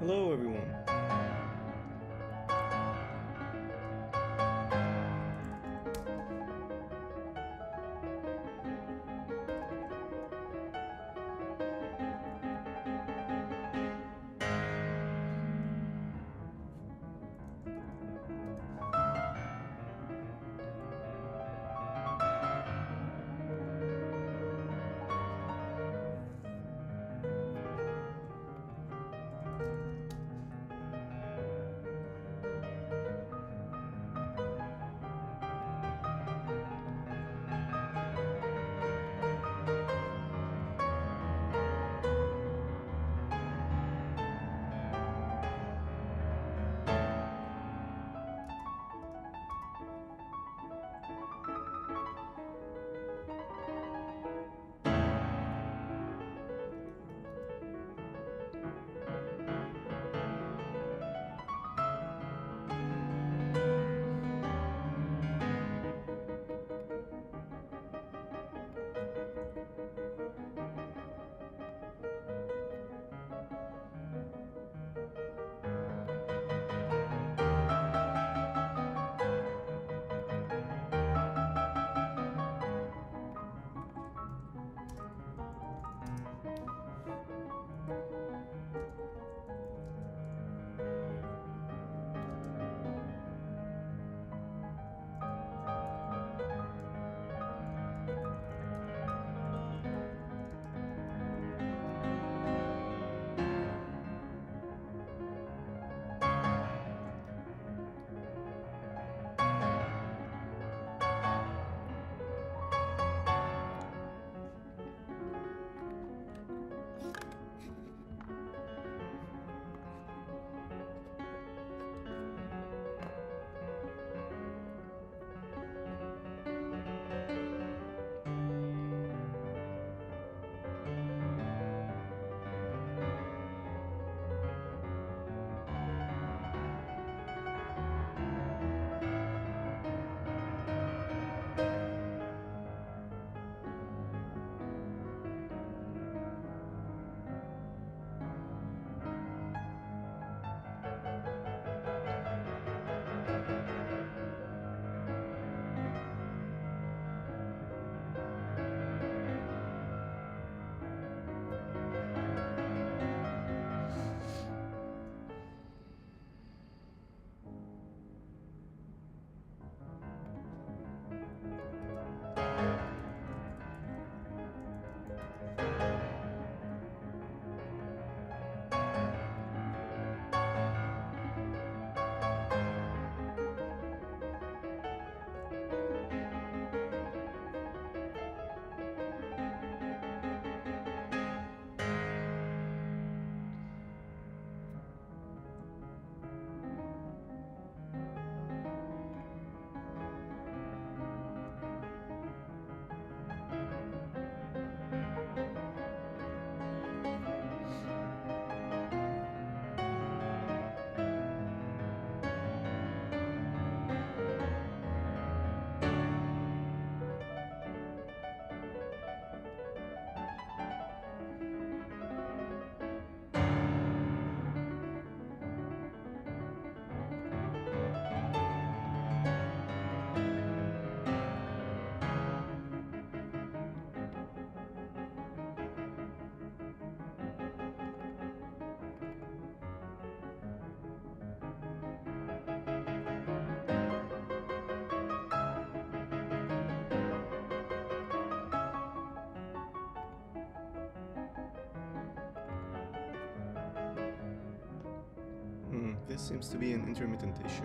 Hello, everyone. This seems to be an intermittent issue.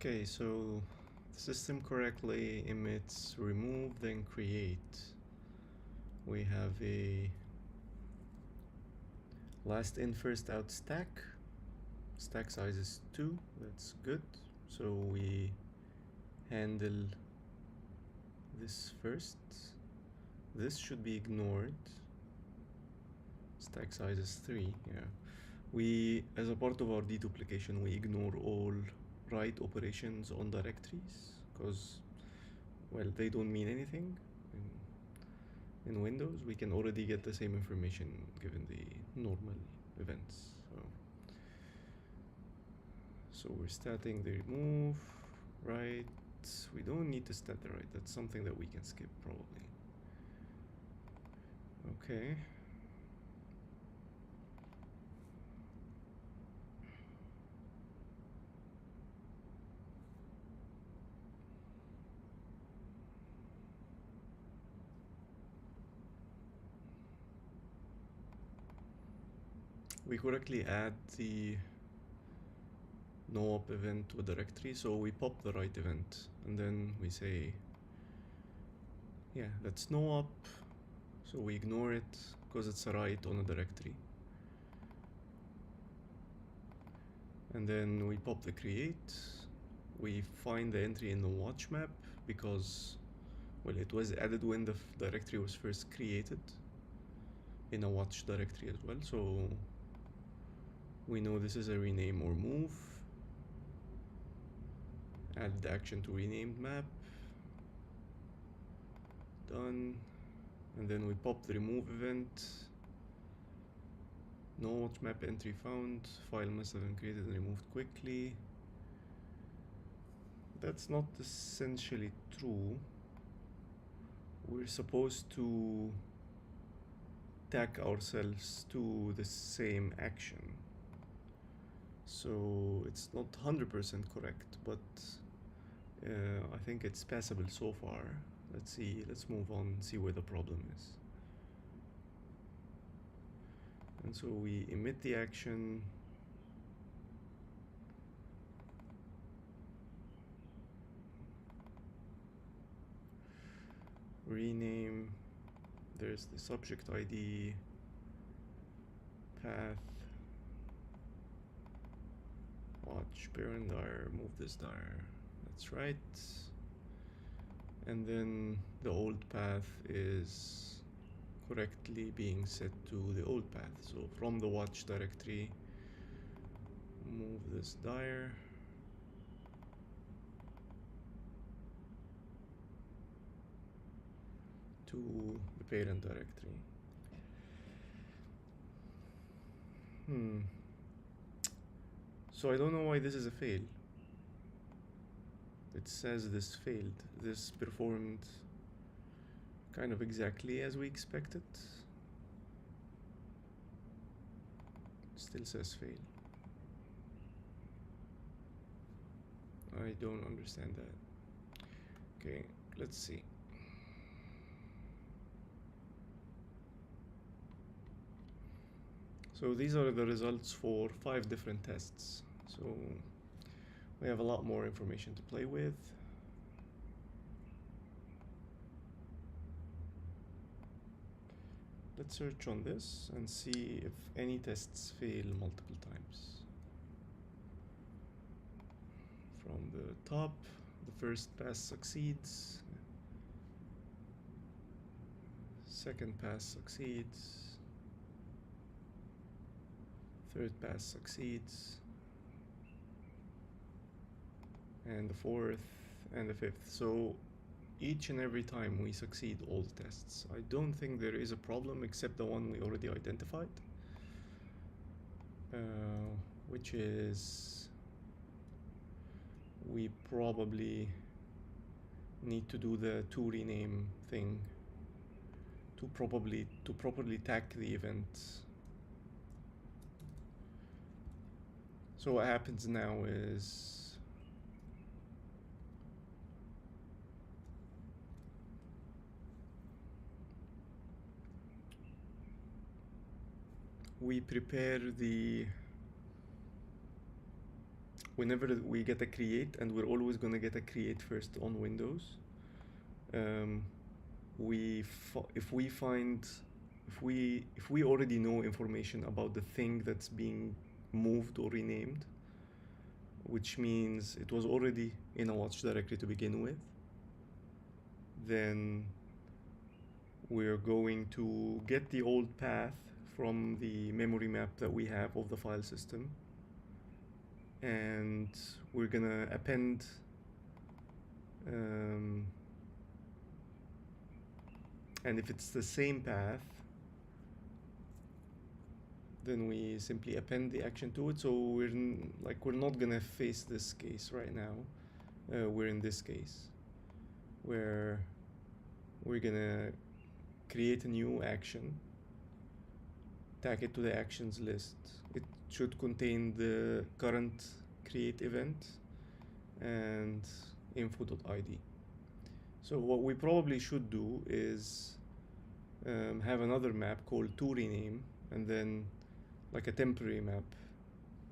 Okay, so the system correctly emits remove then create. We have a last in first out stack. Stack size is 2, that's good. So we handle this first. This should be ignored. Stack size is 3, yeah. We, as a part of our deduplication, we ignore all write operations on directories because, well, they don't mean anything. In Windows, we can already get the same information given the normal events. So we're starting the remove, write. We don't need to stat the write. That's something that we can skip probably. Okay. We correctly add the no-op event to a directory, so we pop the write event and then we say, yeah, that's no-op, so we ignore it because it's a write on a directory. And then we pop the create. We find the entry in the watch map because, well, it was added when the directory was first created in a watch directory as well, so we know this is a rename or move. Add the action to renamed map. Done. And then we pop the remove event. No watch map entry found. File must have been created and removed quickly. That's not essentially true. We're supposed to tag ourselves to the same action. So it's not 100% correct, but I think it's passable so far. Let's see, let's move on and see where the problem is. And so we emit the action. Rename, there's the subject ID, path, watch, parent dir, move this dir, that's right. And then the old path is correctly being set to the old path. So from the watch directory, move this dir. To the parent directory. So I don't know why this is a fail. It says this failed. This performed kind of exactly as we expected. Still says fail. I don't understand that. Okay, let's see. So these are the results for 5 different tests. So we have a lot more information to play with. Let's search on this and see if any tests fail multiple times. From the top, the first pass succeeds. Second pass succeeds. Third pass succeeds. And the fourth and the fifth. So each and every time we succeed all the tests. I don't think there is a problem except the one we already identified, which is we probably need to do the to rename thing to properly tag the event. So what happens now is we prepare the whenever we get a create, and we're always going to get a create first on Windows, um, if we find if we already know information about the thing that's being moved or renamed, which means it was already in a watch directory to begin with, then we're going to get the old path from the memory map that we have of the file system, and we're gonna append and if it's the same path, then we simply append the action to it. So we're not gonna face this case right now. We're in this case where we're gonna create a new action, tag it to the actions list. It should contain the current create event and info.id. So what we probably should do is have another map called toRename, and then like a temporary map,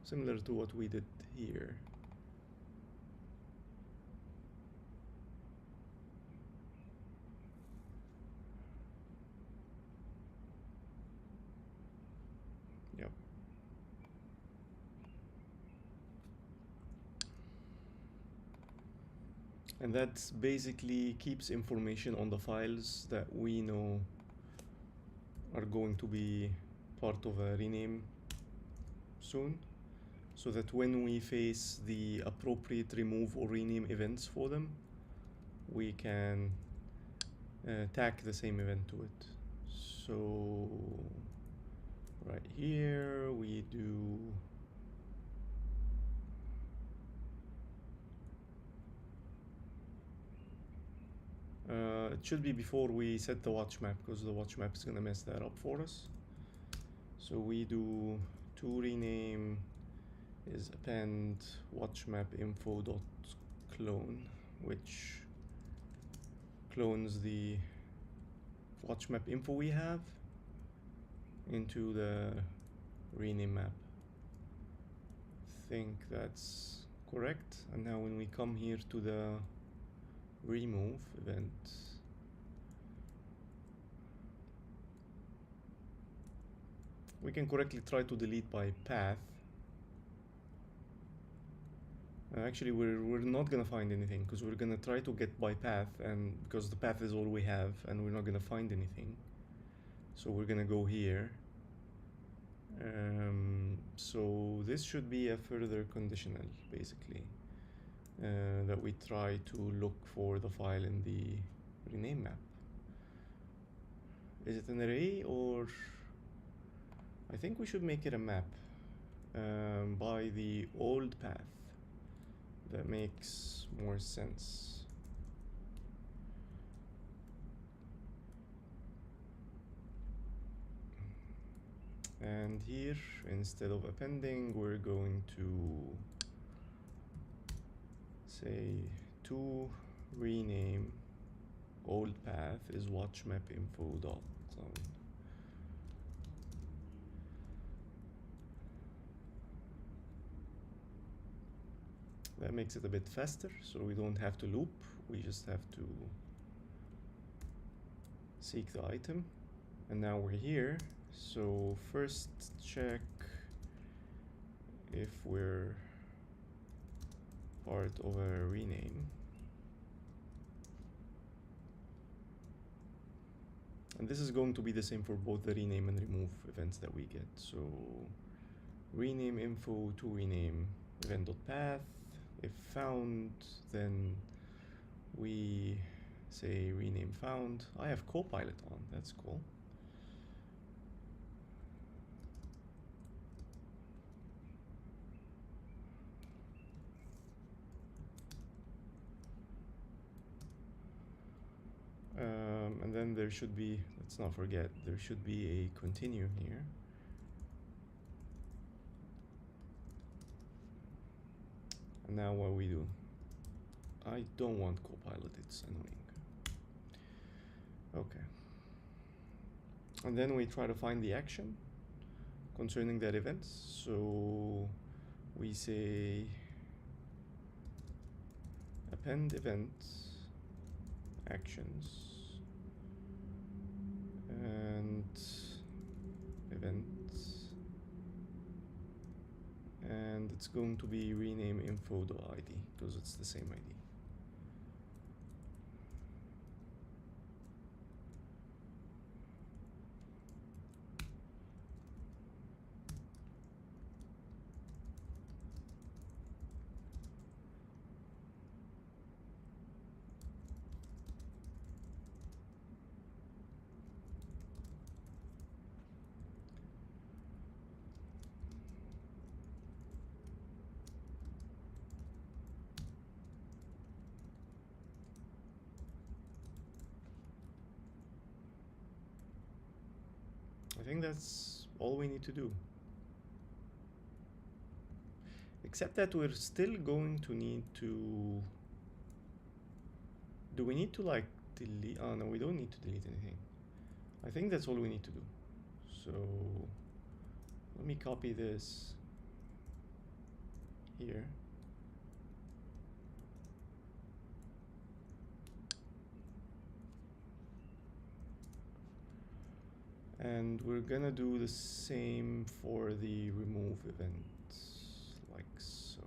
similar to what we did here. Yep. And that basically keeps information on the files that we know are going to be part of a rename soon, so that when we face the appropriate remove or rename events for them, we can tag the same event to it. So right here we do it should be before we set the watch map, because the watch map is gonna mess that up for us. So we do toRename is append watch map info dot clone, which clones the watch map info we have into the rename map. I think that's correct. And now when we come here to the remove event, we can correctly try to delete by path. Actually, we're not gonna find anything, because we're gonna try to get by path, and because the path is all we have, and we're not gonna find anything. So we're gonna go here. So this should be a further conditional, basically, that we try to look for the file in the rename map. Is it an array, or I think we should make it a map by the old path. That makes more sense. And here, instead of appending, we're going to say to rename old path is watch map info dot. That makes it a bit faster, so we don't have to loop. We just have to seek the item. And now we're here. So first check if we're part of a rename. And this is going to be the same for both the rename and remove events that we get. So rename info to rename event.path. If found, then we say rename found. I have Copilot on, that's cool. And then there should be, let's not forget, there should be a continue here. And now what we do? I don't want Copilot, it's annoying. Okay. And then we try to find the action concerning that event. So we say append event actions and events, and it's going to be rename info.id because it's the same ID. I think that's all we need to do. Except that we're still going to need to... Do we need to like delete? Oh no, we don't need to delete anything. I think that's all we need to do. So let me copy this here. And we're gonna do the same for the remove event, like so.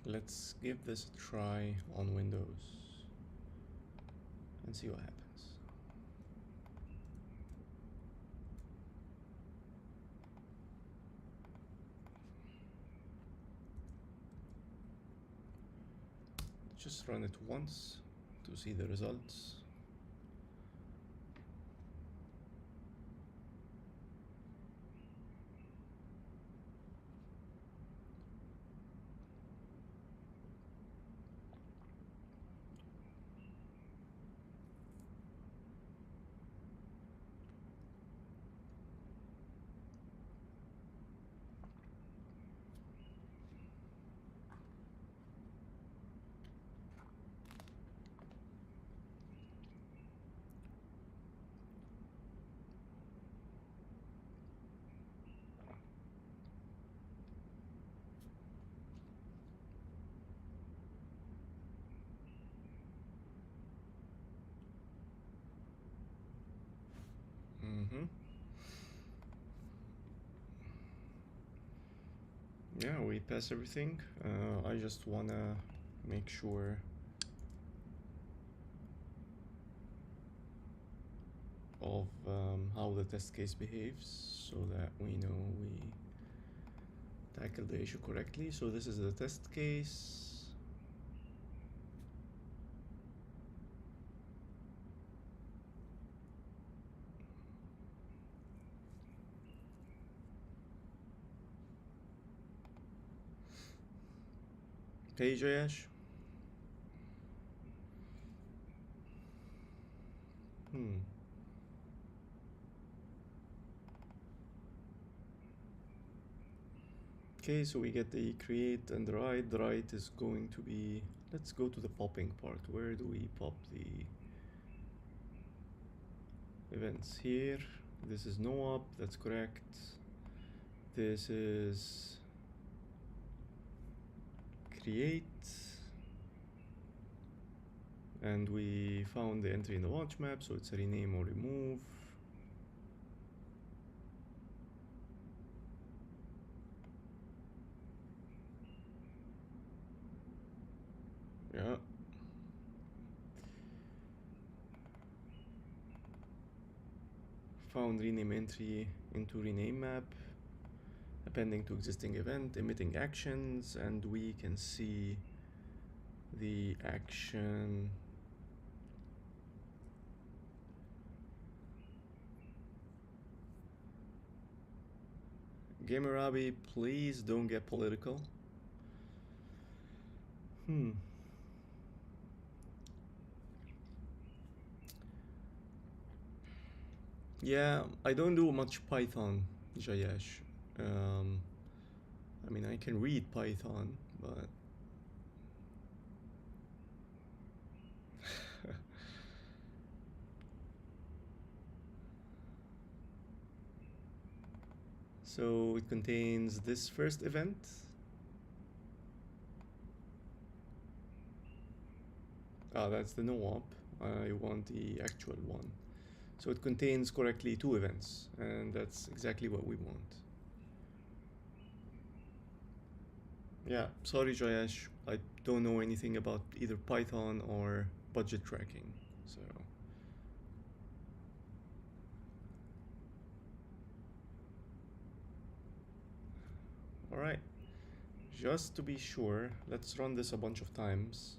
Let's give this a try on Windows and see what happens. Just run it once to see the results. Yeah, we pass everything. I just wanna make sure of how the test case behaves so that we know we tackled the issue correctly. So this is the test case. Hey Jayesh. Okay, so we get the create and write. The write is going to be, let's go to the popping part. Where do we pop the events? Here. This is no up, that's correct. This is create. And we found the entry in the watch map, so it's a rename or remove. Yeah. Found rename entry into rename map, appending to existing event, emitting actions, and we can see the action Gamer Abby, please don't get political. Hmm. Yeah, I don't do much Python, Jayesh. Um, I mean, I can read Python, but so it contains this first event. Ah, that's the no-op. I want the actual one. So it contains correctly two events, and that's exactly what we want. Yeah, sorry, Jayesh. I don't know anything about either Python or budget tracking. So, all right. Just to be sure, let's run this a bunch of times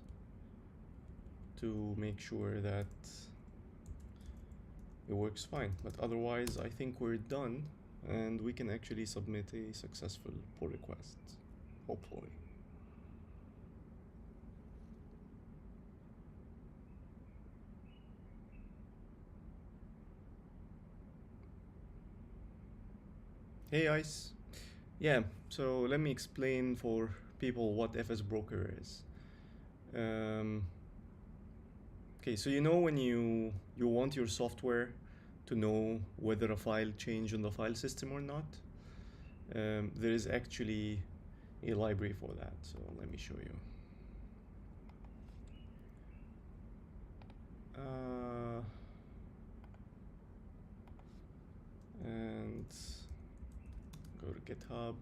to make sure that it works fine. But otherwise, I think we're done and we can actually submit a successful pull request, hopefully. Hey, Ice. Yeah, so let me explain for people what FSBroker is. Um, okay, so you know when you want your software to know whether a file changed on the file system or not, there is actually a library for that. So let me show you. Uh, and go to GitHub.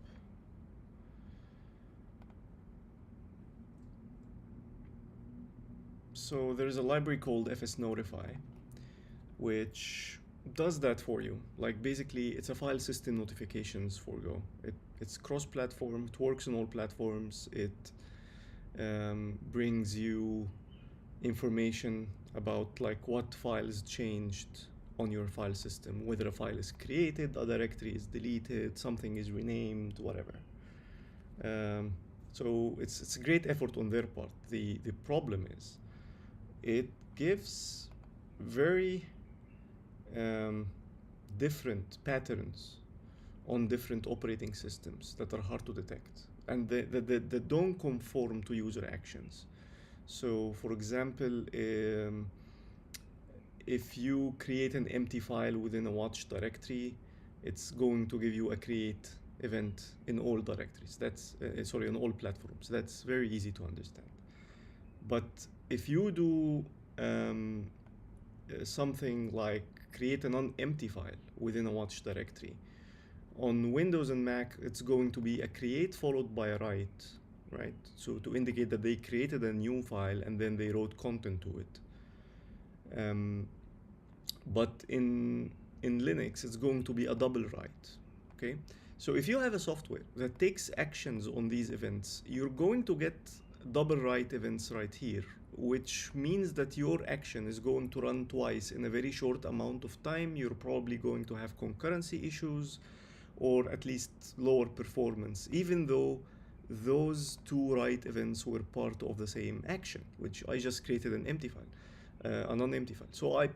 So there's a library called FSNotify, which does that for you. Like basically, it's a file system notifications for Go. It's cross-platform. It works on all platforms. It brings you information about like what files changed on your file system, whether a file is created, a directory is deleted, something is renamed, whatever. Um, so it's a great effort on their part. The problem is it gives very um, different patterns on different operating systems that are hard to detect and they don't conform to user actions. So, for example, if you create an empty file within a watch directory, it's going to give you a create event in all directories. That's sorry, on all platforms. That's very easy to understand. But if you do something like create a non-empty file within a watch directory, on Windows and Mac, it's going to be a create followed by a write, right? So to indicate that they created a new file and then they wrote content to it. But in Linux, it's going to be a double write, okay? So if you have a software that takes actions on these events, you're going to get double write events right here, which means that your action is going to run twice in a very short amount of time. You're probably going to have concurrency issues or at least lower performance, even though those two write events were part of the same action, which I just created an empty file, a non-empty file. So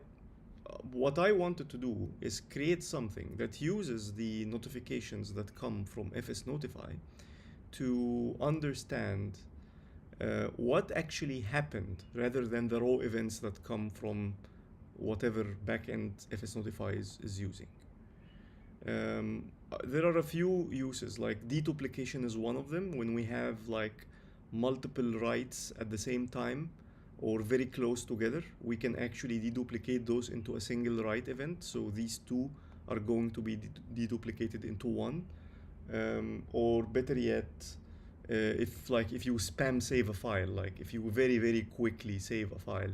what I wanted to do is create something that uses the notifications that come from FSNotify to understand what actually happened rather than the raw events that come from whatever backend FSNotify is using. There are a few uses, like deduplication is one of them. When we have like multiple writes at the same time or very close together, we can actually deduplicate those into a single write event. So these two are going to be deduplicated into one. Or better yet, if you spam save a file, like if you very quickly save a file,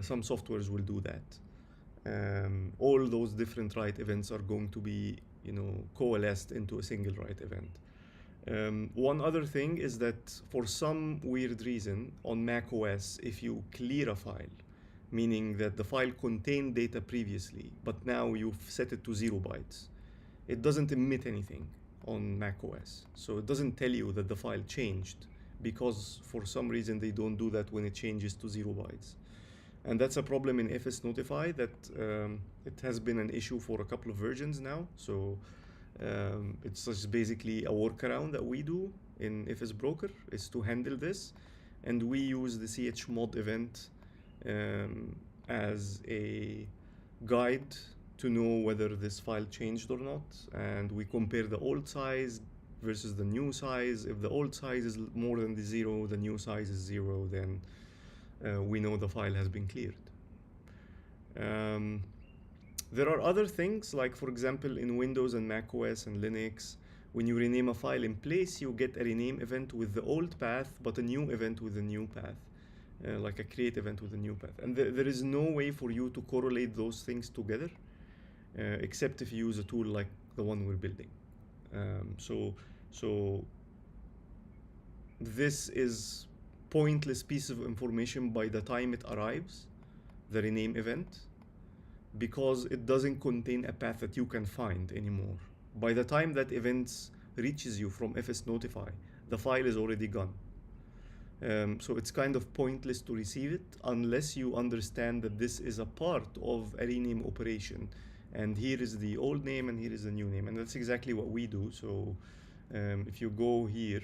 some softwares will do that. All those different write events are going to be coalesced into a single write event. One other thing is that for some weird reason on Mac OS, if you clear a file, meaning that the file contained data previously, but now you've set it to 0 bytes, it doesn't emit anything on Mac OS. So it doesn't tell you that the file changed because for some reason they don't do that when it changes to 0 bytes. And that's a problem in FS Notify that it has been an issue for a couple of versions now. So it's just basically a workaround that we do in FSBroker is to handle this. And we use the chmod event as a guide to know whether this file changed or not. And we compare the old size versus the new size. If the old size is more than the 0, the new size is 0, then we know the file has been cleared. There are other things, like for example in Windows and Mac OS and Linux, when you rename a file in place, you get a rename event with the old path, but a new event with the new path, like a create event with a new path. And there is no way for you to correlate those things together, except if you use a tool like the one we're building. So this is pointless piece of information by the time it arrives, the rename event, because it doesn't contain a path that you can find anymore. By the time that event reaches you from FS Notify, the file is already gone. So it's kind of pointless to receive it unless you understand that this is a part of a rename operation. And here is the old name and here is the new name. And that's exactly what we do. So if you go here,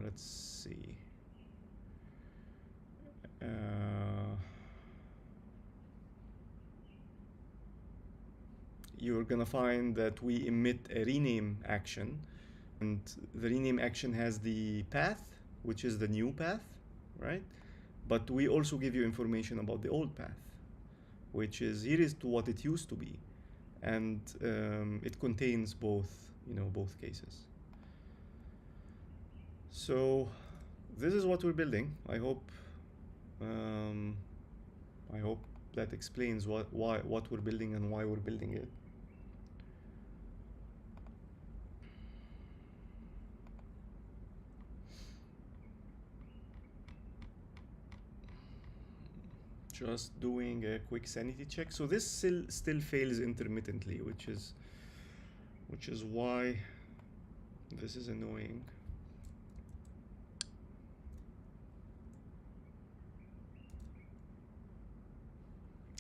let's see. You're gonna find that we emit a rename action, and the rename action has the path, which is the new path, right? But we also give you information about the old path, which is here is to what it used to be, and it contains both, both cases. So this is what we're building. I hope that explains what we're building and why we're building it. Just doing a quick sanity check. So this still fails intermittently, which is why this is annoying.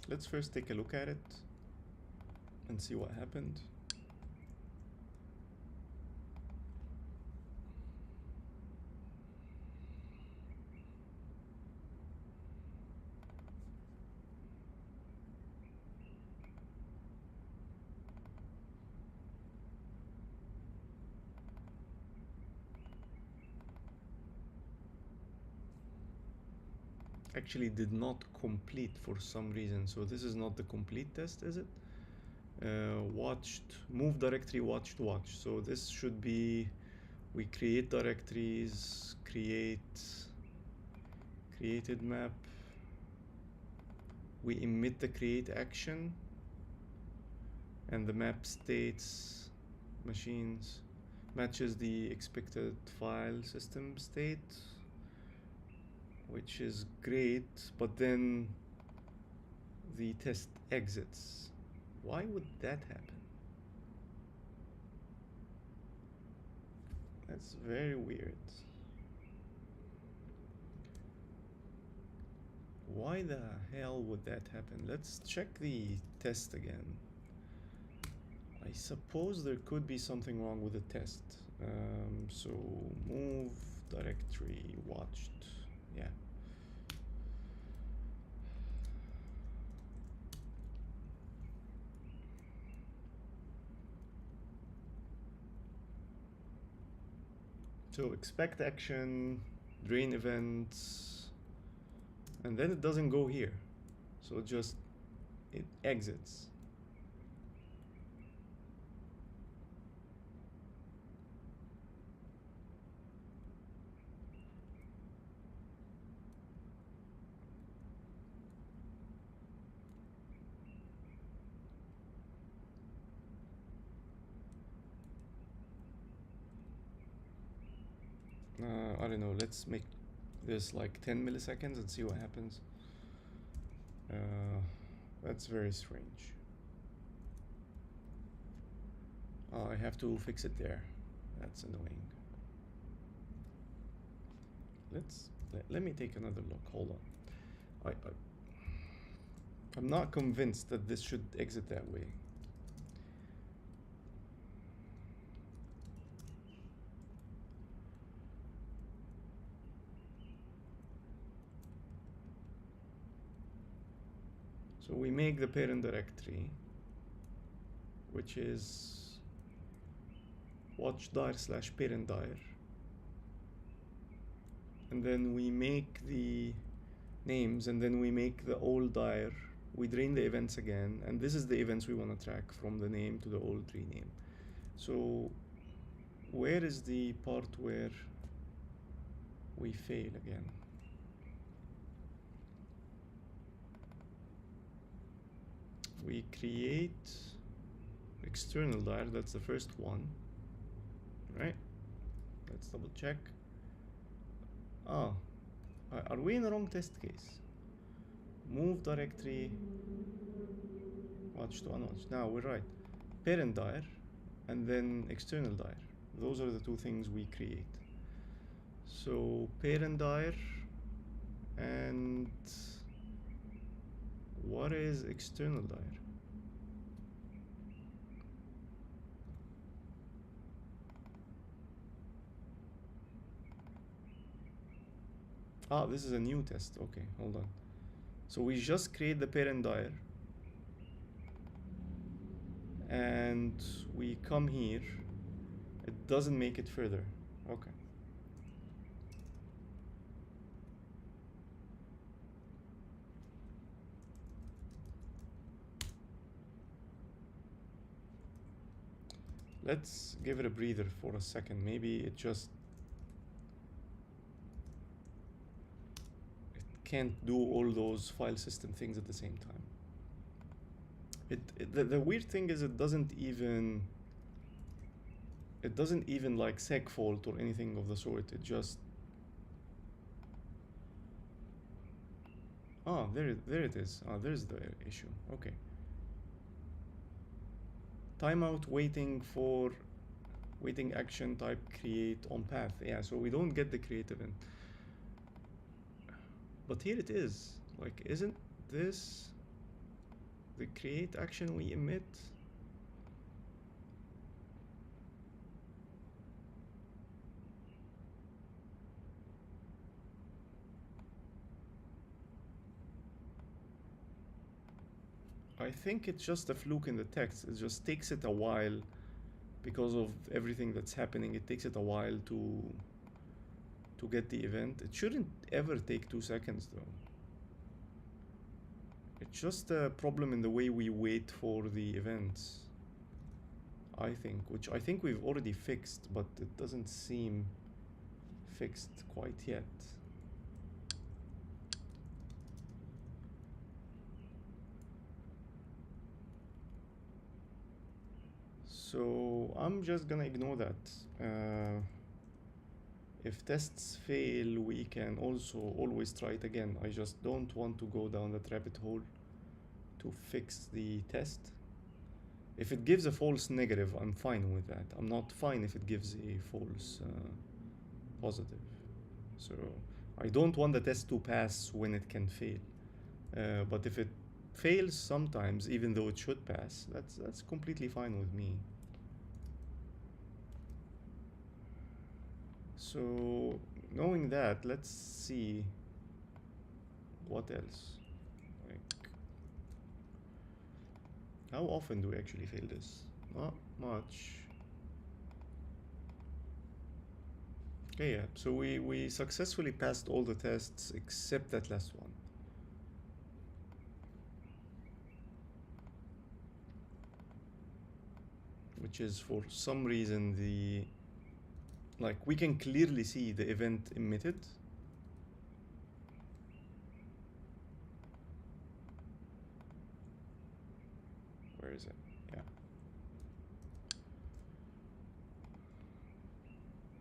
Let's first take a look at it and see what happened. Actually did not complete for some reason. So this is not the complete test, is it? Watched, move directory, watched, watch. So this should be, we create directories, created map. We emit the create action, and the map states machines matches the expected file system state, which is great, but then the test exits. Why would that happen? That's very weird. Why the hell would that happen? Let's check the test again. I suppose there could be something wrong with the test. So move directory watched. Yeah. So expect action, drain events, and then it doesn't go here. So it exits. I don't know, let's make this like 10 milliseconds and see what happens. That's very strange. Oh, I have to fix it there. That's annoying. let me take another look. Hold on. I'm not convinced that this should exit that way. So we make the parent directory, which is watch_dir/parent_dir, and then we make the names, and then we make the old dir. We drain the events again, and this is the events we want to track from the name to the old rename. So where is the part where we fail again? We create external dir, that's the first one, right? Let's double check. Are we in the wrong test case? Move directory, watch to unwatch. Now we're right. Parent dir, and then external dir. Those are the two things we create. So parent dir, and what is external dir? This is a new test. Okay, hold on. So we just create the parent dir, and we come here. It doesn't make it further. Okay. Let's give it a breather for a second. Maybe it can't do all those file system things at the same time. The weird thing is it doesn't even like segfault or anything of the sort. It just there it is. There's the issue. Okay. Timeout waiting action type create on path. Yeah, so we don't get the create event. But here it is. Like, isn't this the create action we emit? I think it's just a fluke in the text. It just takes it a while because of everything that's happening. It takes it a while to get the event. It shouldn't ever take 2 seconds though. It's just a problem in the way we wait for the events, I think, which I think we've already fixed, but it doesn't seem fixed quite yet. So I'm just gonna ignore that. If tests fail, we can also always try it again. I just don't want to go down that rabbit hole to fix the test. If it gives a false negative, I'm fine with that. I'm not fine if it gives a false positive. So I don't want the test to pass when it can fail. But if it fails sometimes, even though it should pass, that's completely fine with me. So knowing that, let's see what else. Like, how often do we actually fail this? Not much. Okay, yeah, so we successfully passed all the tests except that last one. Which is, for some reason, we can clearly see the event emitted. Where is it? Yeah.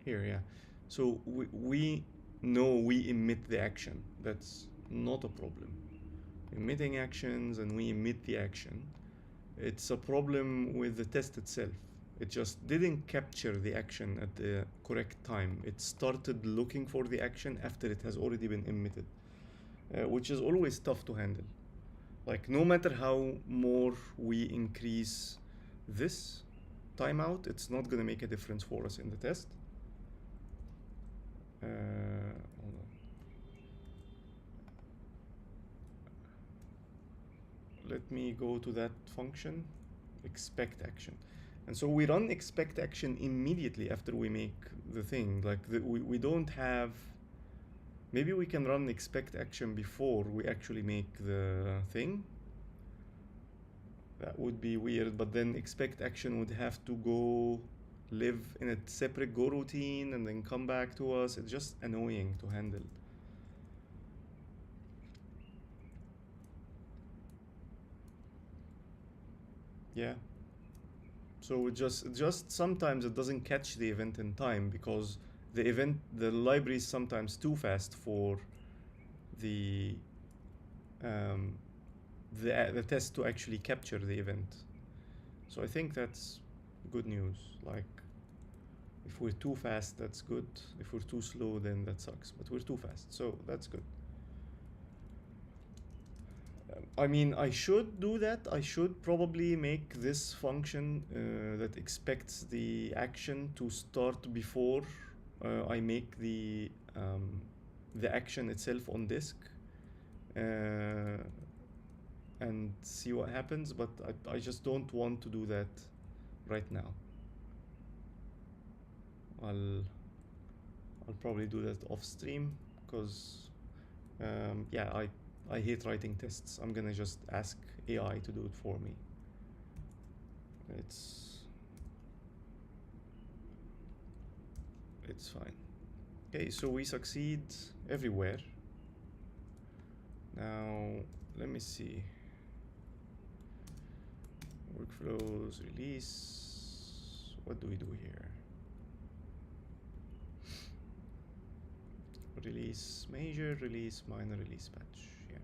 Here, yeah. So we know we emit the action. That's not a problem. Emitting actions, and we emit the action. It's a problem with the test itself. It just didn't capture the action at the correct time. It started looking for the action after it has already been emitted, which is always tough to handle. Like, no matter how more we increase this timeout, it's not gonna make a difference for us in the test. Hold on. Let me go to that function, expect action. And so we run expect action immediately after we make the thing. Like, we don't have, maybe we can run expect action before we actually make the thing. That would be weird, but then expect action would have to go live in a separate go routine and then come back to us. It's just annoying to handle. Yeah. So it just sometimes it doesn't catch the event in time because the library is sometimes too fast for the um, the test to actually capture the event. So I think that's good news. Like, if we're too fast, that's good. If we're too slow, then that sucks. But we're too fast, so that's good. I mean, I should do that. I should probably make this function that expects the action to start before I make the action itself on disk, and see what happens. But I just don't want to do that right now. I'll probably do that off stream because yeah, I hate writing tests. I'm gonna just ask AI to do it for me. It's fine. Okay, so we succeed everywhere. Now let me see. Workflows, release. What do we do here? Release major, release minor, release patch. Yeah.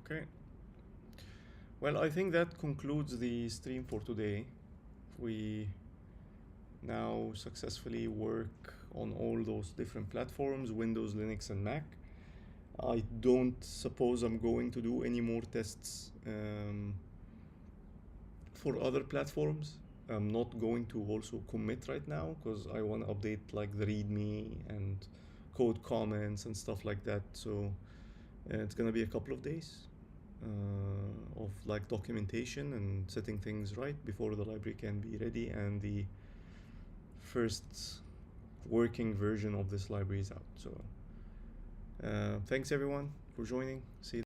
Okay. Well, I think that concludes the stream for today. We now successfully work on all those different platforms, Windows, Linux, and Mac. I don't suppose I'm going to do any more tests for other platforms. I'm not going to also commit right now because I want to update like the README and code comments and stuff like that. So it's gonna be a couple of days of like documentation and setting things right before the library can be ready and the first working version of this library is out. So thanks everyone for joining. See you.